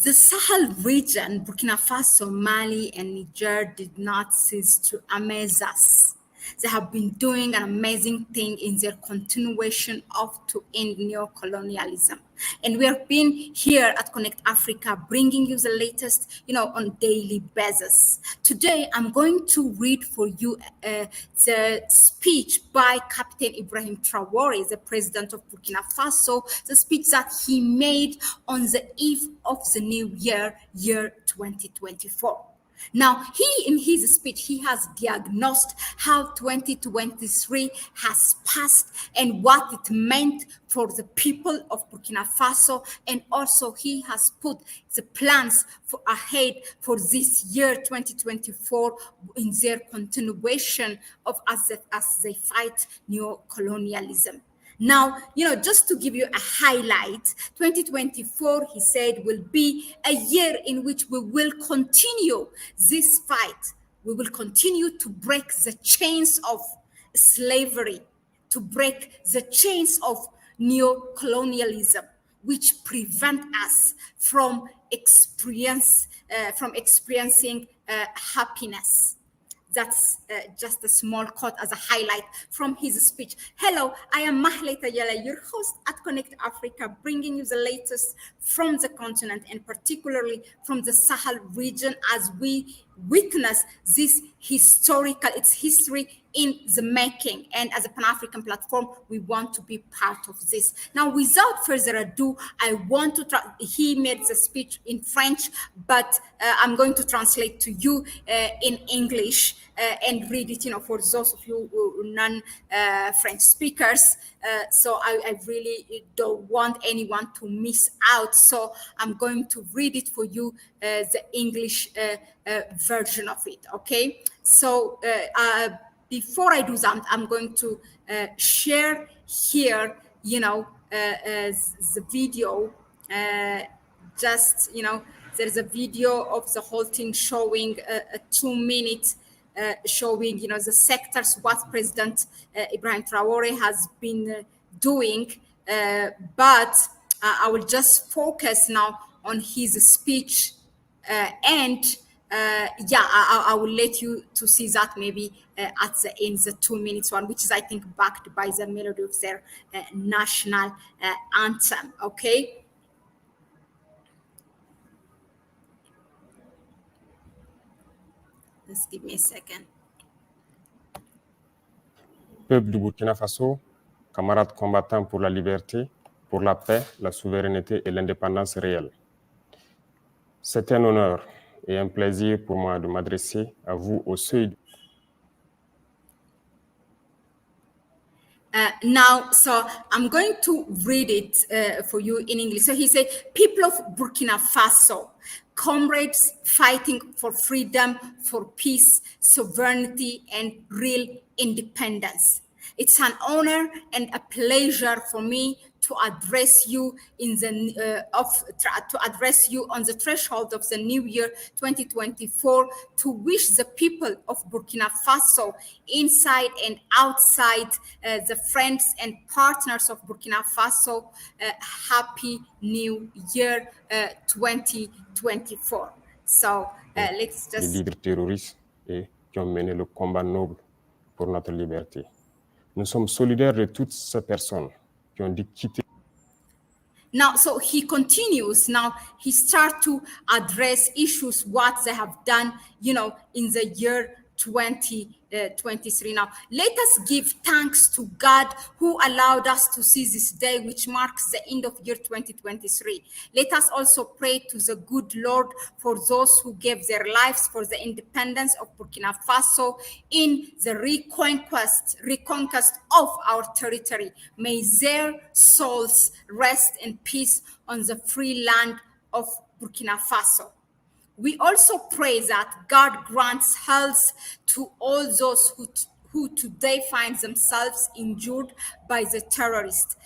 The Sahel region, Burkina Faso, Mali, and Niger did not cease to amaze us. They have been doing an amazing thing in their continuation of to end neocolonialism. And we have been here at Connect Africa bringing you the latest, on daily basis. Today, I'm going to read for you the speech by Captain Ibrahim Traore, the president of Burkina Faso, the speech that he made on the eve of the new year 2024. Now, in his speech, he has diagnosed how 2023 has passed and what it meant for the people of Burkina Faso. And also he has put the plans for ahead for this year, 2024, in their continuation of as they fight neo-colonialism. Now, just to give you a highlight, 2024, he said, will be a year in which we will continue this fight. We will continue to break the chains of slavery, to break the chains of neo-colonialism, which prevent us from experiencing happiness. That's just a small quote as a highlight from his speech. Hello, I am Mahlet Ayele, your host at Connect Africa, bringing you the latest from the continent and particularly from the Sahel region as we witness this its history in the making. And as a Pan-African platform, we want to be part of this. Now, without further ado, I want to he made the speech in French, but I'm going to translate to you in English and read it, for those of you non-French speakers. So I really don't want anyone to miss out. So I'm going to read it for you, the English version of it, okay? So before I do that, I'm going to share here, the video. There's a video of the whole thing showing a 2 minute showing, the sectors, what President Ibrahim Traore has been doing. But I will just focus now on his speech and I will let you to see that maybe at the end, the 2 minutes one, which is, I think, backed by the melody of their national anthem. Okay. Just give me a second. Peuple du Burkina Faso, camarades combattants pour la liberté, pour la paix, la souveraineté et l'indépendance réelle. C'est un honneur et un plaisir pour moi de m'adresser à vous au seuil. Now, so I'm going to read it for you in English. So he said, people of Burkina Faso, comrades fighting for freedom, for peace, sovereignty, and real independence. It's an honor and a pleasure for me to address you to address you on the threshold of the new year 2024 to wish the people of Burkina Faso inside and outside the friends and partners of Burkina Faso happy new year 2024. So let's just Les leaders terroristes et qui ont mené le combat noble pour notre liberté. Nous sommes solidaires de toutes ces personnes qui ont dû quitter. Now, so he continues. Now, he starts to address issues, what they have done, in the year 2023. Now, let us give thanks to God who allowed us to see this day, which marks the end of year 2023. Let us also pray to the good Lord for those who gave their lives for the independence of Burkina Faso in the reconquest of our territory. May their souls rest in peace on the free land of Burkina Faso. We also pray that God grants health to all those who today find themselves injured by the terrorists,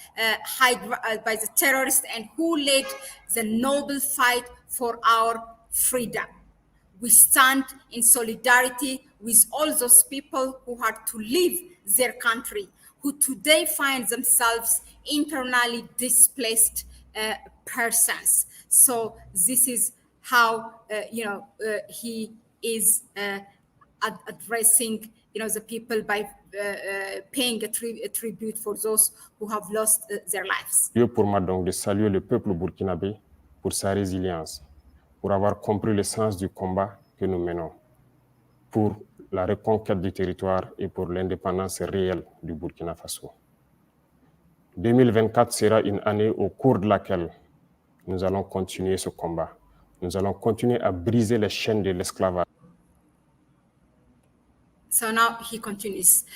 and who led the noble fight for our freedom. We stand in solidarity with all those people who had to leave their country, who today find themselves internally displaced persons. So this is how he is addressing the people by paying a tribute for those who have lost their lives. Lieu pour moi donc de saluer le peuple burkinabé pour sa résilience, pour avoir compris le sens du combat que nous menons, pour la reconquête du territoire et pour l'indépendance réelle du Burkina Faso. 2024 sera une année au cours de laquelle nous allons continuer ce combat. Nous allons continuer à briser les chaînes de l'esclavage. So now he continues.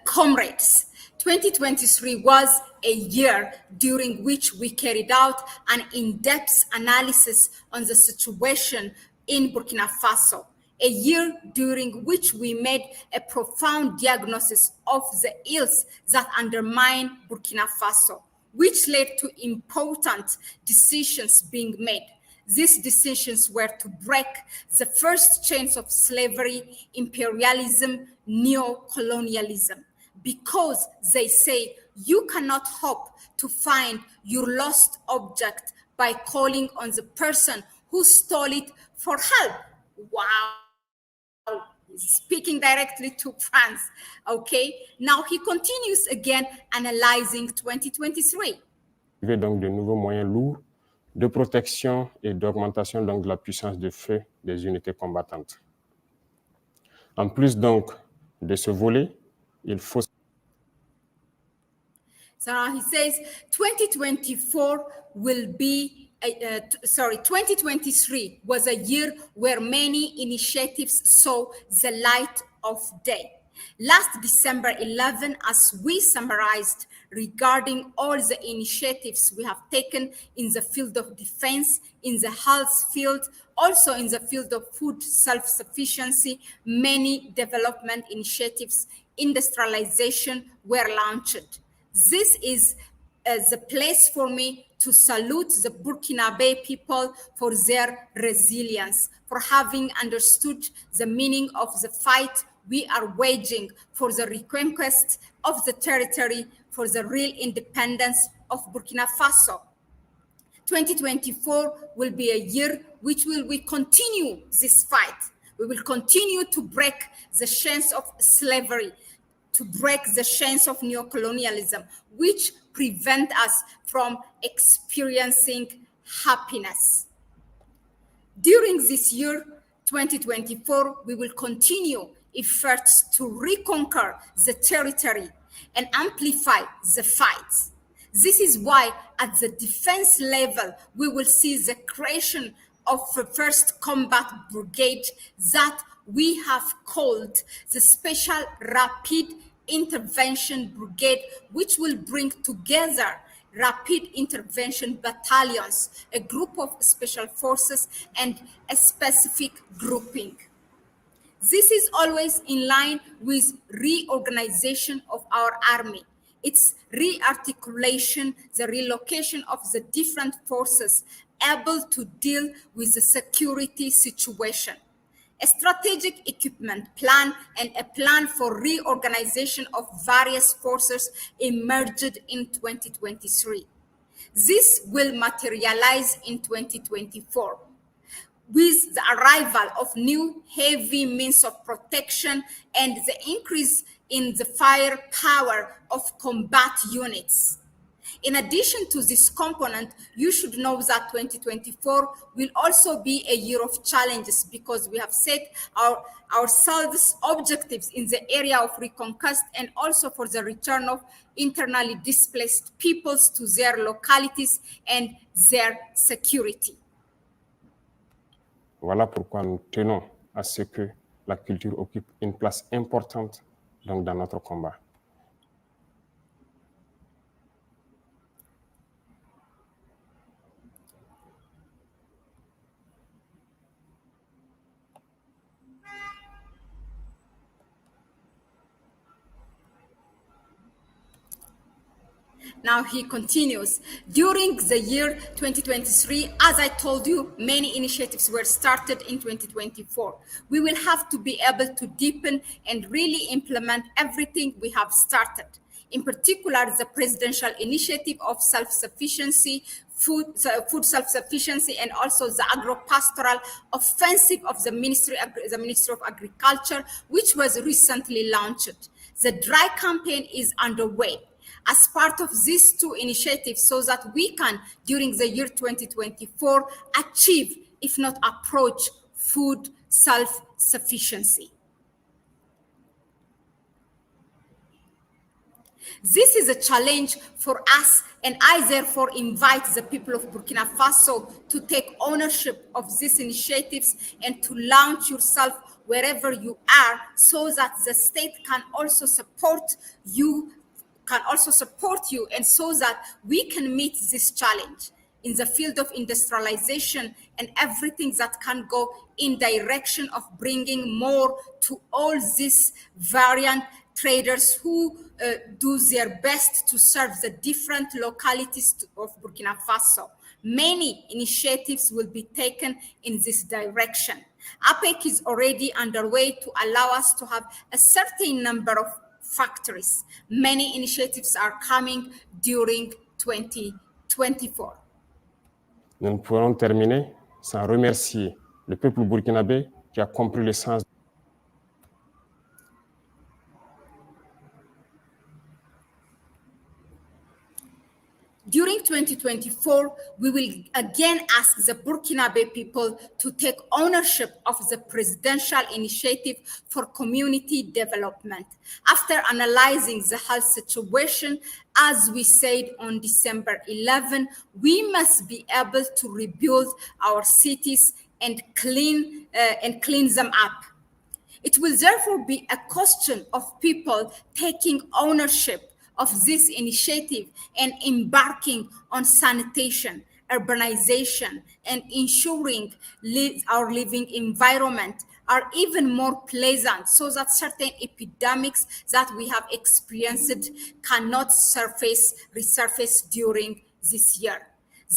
Comrades, 2023 was a year during which we carried out an in-depth analysis on the situation in Burkina Faso, a year during which we made a profound diagnosis of the ills that undermine Burkina Faso, which led to important decisions being made. These decisions were to break the first chains of slavery, imperialism, neocolonialism, because they say you cannot hope to find your lost object by calling on the person who stole it for help. Wow. Speaking directly to France. Okay. Now he continues again analyzing 2023. Donc de nouveaux moyens lourds de protection et d'augmentation donc de la puissance de feu des unités combattantes. En plus donc de ce volet, il faut... So now he says 2024 will be, 2023 was a year where many initiatives saw the light of day. Last December 11, as we summarized regarding all the initiatives we have taken in the field of defense, in the health field, also in the field of food self-sufficiency, many development initiatives, industrialization were launched. This is the place for me to salute the Burkinabe people for their resilience, for having understood the meaning of the fight we are waging for the reconquest of the territory, for the real independence of Burkina Faso. 2024 will be a year which we continue this fight. We will continue to break the chains of slavery, to break the chains of neocolonialism, which prevent us from experiencing happiness. During this year, 2024, we will continue efforts to reconquer the territory and amplify the fight. This is why at the defense level, we will see the creation of the first combat brigade that we have called the Special Rapid Intervention Brigade, which will bring together rapid intervention battalions, a group of special forces, and a specific grouping. This is always in line with reorganization of our army, its rearticulation, the relocation of the different forces able to deal with the security situation. A strategic equipment plan and a plan for reorganization of various forces emerged in 2023. This will materialize in 2024 with the arrival of new heavy means of protection and the increase in the firepower of combat units. In addition to this component, you should know that 2024 will also be a year of challenges because we have set ourselves objectives in the area of reconquest and also for the return of internally displaced peoples to their localities and their security. Voilà pourquoi nous tenons à ce que la culture occupe une place importante donc, dans notre combat. Now he continues, during the year 2023, as I told you, many initiatives were started in 2024. We will have to be able to deepen and really implement everything we have started. In particular, the presidential initiative of self-sufficiency, food self-sufficiency, and also the agro-pastoral offensive of the Ministry of Agriculture, which was recently launched. The dry campaign is underway as part of these two initiatives so that we can, during the year 2024, achieve, if not approach, food self-sufficiency. This is a challenge for us, and I therefore invite the people of Burkina Faso to take ownership of these initiatives and to launch yourself wherever you are so that the state can also support you, and so that we can meet this challenge in the field of industrialization and everything that can go in direction of bringing more to all these variant traders who do their best to serve the different localities of Burkina Faso. Many initiatives will be taken in this direction. APEC is already underway to allow us to have a certain number of factories. Many initiatives are coming during 2024. Nous ne pourrons terminer sans remercier le peuple burkinabé qui a compris le sens. During 2024, we will again ask the Burkinabe people to take ownership of the presidential initiative for community development. After analyzing the health situation, as we said on December 11, we must be able to rebuild our cities and clean them up. It will therefore be a question of people taking ownership of this initiative and embarking on sanitation, urbanization, and ensuring our living environment are even more pleasant so that certain epidemics that we have experienced cannot resurface during this year.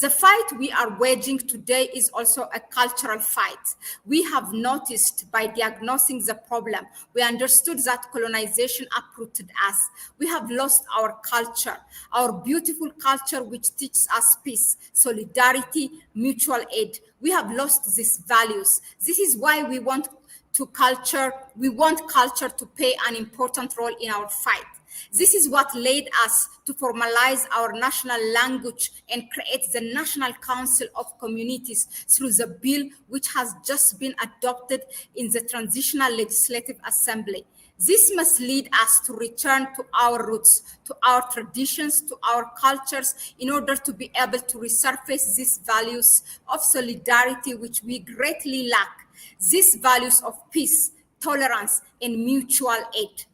The fight we are waging today is also a cultural fight. We have noticed by diagnosing the problem, we understood that colonization uprooted us. We have lost our culture, our beautiful culture which teaches us peace, solidarity, mutual aid. We have lost these values. This is why we want culture to play an important role in our fight. This is what led us to formalize our national language and create the National Council of Communities through the bill which has just been adopted in the Transitional Legislative Assembly. This must lead us to return to our roots, to our traditions, to our cultures, in order to be able to resurface these values of solidarity which we greatly lack, these values of peace, tolerance, and mutual aid.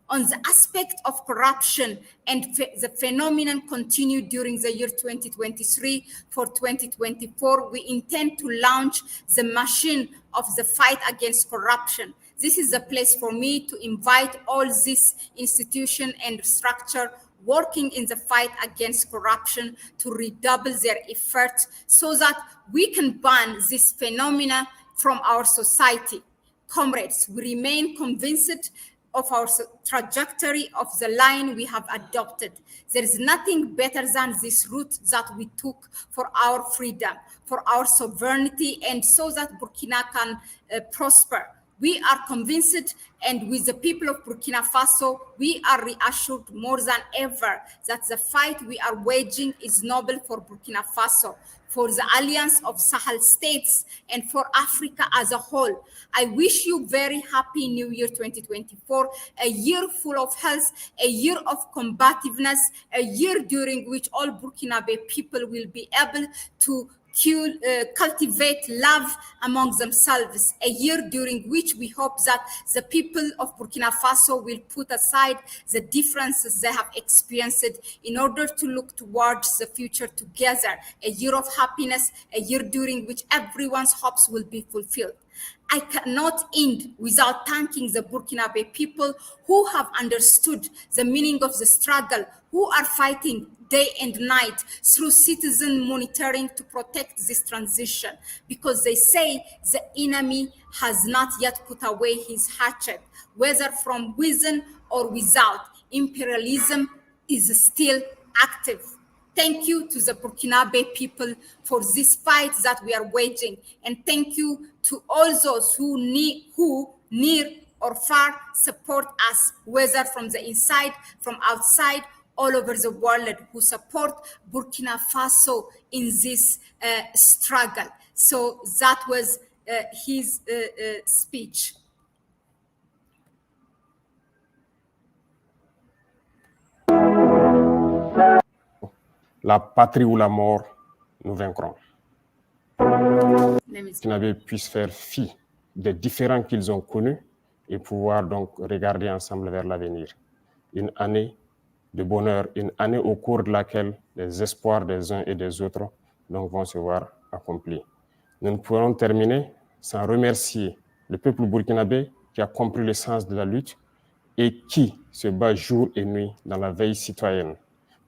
On the aspect of corruption and the phenomenon continued during the year 2023, for 2024, we intend to launch the machine of the fight against corruption. This is the place for me to invite all these institutions and structure working in the fight against corruption to redouble their efforts so that we can ban this phenomena from our society. Comrades, we remain convinced of our trajectory of the line we have adopted. There is nothing better than this route that we took for our freedom, for our sovereignty, and so that Burkina can prosper. We are convinced, and with the people of Burkina Faso, we are reassured more than ever that the fight we are waging is noble for Burkina Faso, for the Alliance of Sahel states, and for Africa as a whole. I wish you very happy New Year 2024, a year full of health, a year of combativeness, a year during which all Burkinabe people will be able to cultivate love among themselves, a year during which we hope that the people of Burkina Faso will put aside the differences they have experienced in order to look towards the future together, a year of happiness, a year during which everyone's hopes will be fulfilled. I cannot end without thanking the Burkinabe people who have understood the meaning of the struggle, who are fighting day and night through citizen monitoring to protect this transition, because they say the enemy has not yet put away his hatchet, whether from within or without. Imperialism is still active. Thank you to the Burkinabe people for this fight that we are waging. And thank you to all those who near or far support us, whether from the inside, from outside, all over the world, who support Burkina Faso in this struggle. So that was his speech. La patrie ou la mort, nous vaincrons. Burkinabé puissent faire fi des différends qu'ils ont connus et pouvoir donc regarder ensemble vers l'avenir. Une année de bonheur, une année au cours de laquelle les espoirs des uns et des autres donc, vont se voir accomplis. Nous ne pourrons terminer sans remercier le peuple burkinabé qui a compris le sens de la lutte et qui se bat jour et nuit dans la veille citoyenne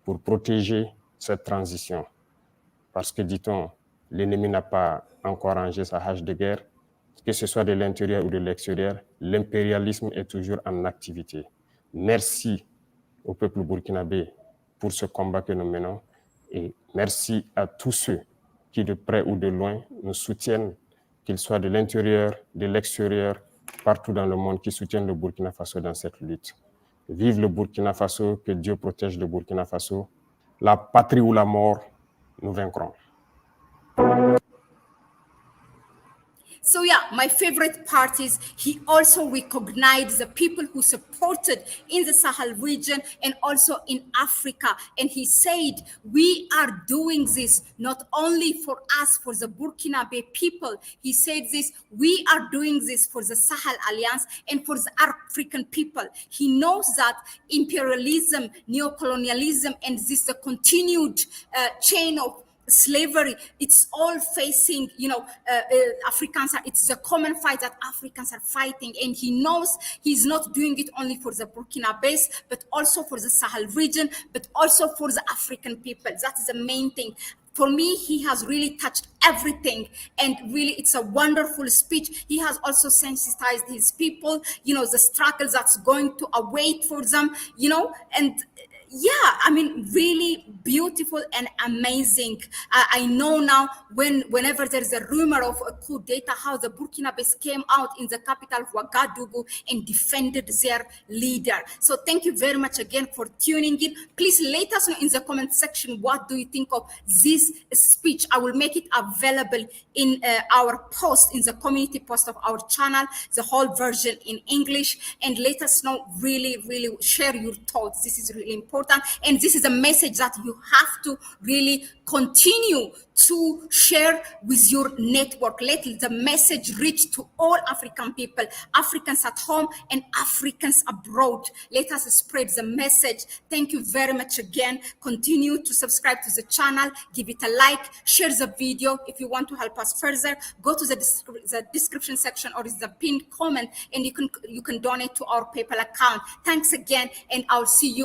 pour protéger cette transition. Parce que, dit-on, l'ennemi n'a pas encore rangé sa hache de guerre, que ce soit de l'intérieur ou de l'extérieur, l'impérialisme est toujours en activité. Merci au peuple burkinabé pour ce combat que nous menons et merci à tous ceux qui, de près ou de loin, nous soutiennent, qu'ils soient de l'intérieur, de l'extérieur, partout dans le monde, qui soutiennent le Burkina Faso dans cette lutte. Vive le Burkina Faso, que Dieu protège le Burkina Faso. La patrie ou la mort, nous vaincrons. So yeah, my favorite part is he also recognized the people who supported in the Sahel region and also in Africa. And he said, we are doing this not only for us, for the Burkinabe people. He said this, we are doing this for the Sahel Alliance and for the African people. He knows that imperialism, neocolonialism, and this the continued chain of slavery, it's all facing, Africans it's a common fight that Africans are fighting, and he knows he's not doing it only for the Burkina base, but also for the Sahel region, but also for the African people. That is the main thing. For me, he has really touched everything, and really it's a wonderful speech. He has also sensitized his people, the struggle that's going to await for them, and yeah, I mean, really beautiful and amazing. I know now whenever there's a rumor of a coup d'etat, how the Burkinabés came out in the capital of Ouagadougou and defended their leader. So thank you very much again for tuning in. Please let us know in the comment section, what do you think of this speech? I will make it available in our post, in the community post of our channel, the whole version in English, and let us know, really, really share your thoughts. This is really important. And this is a message that you have to really continue to share with your network. Let the message reach to all African people, Africans at home and Africans abroad. Let us spread the message. Thank you very much again. Continue to subscribe to the channel, give it a like, share the video. If you want to help us further, go to the description section or the pinned comment, and you can donate to our PayPal account. Thanks again, and I'll see you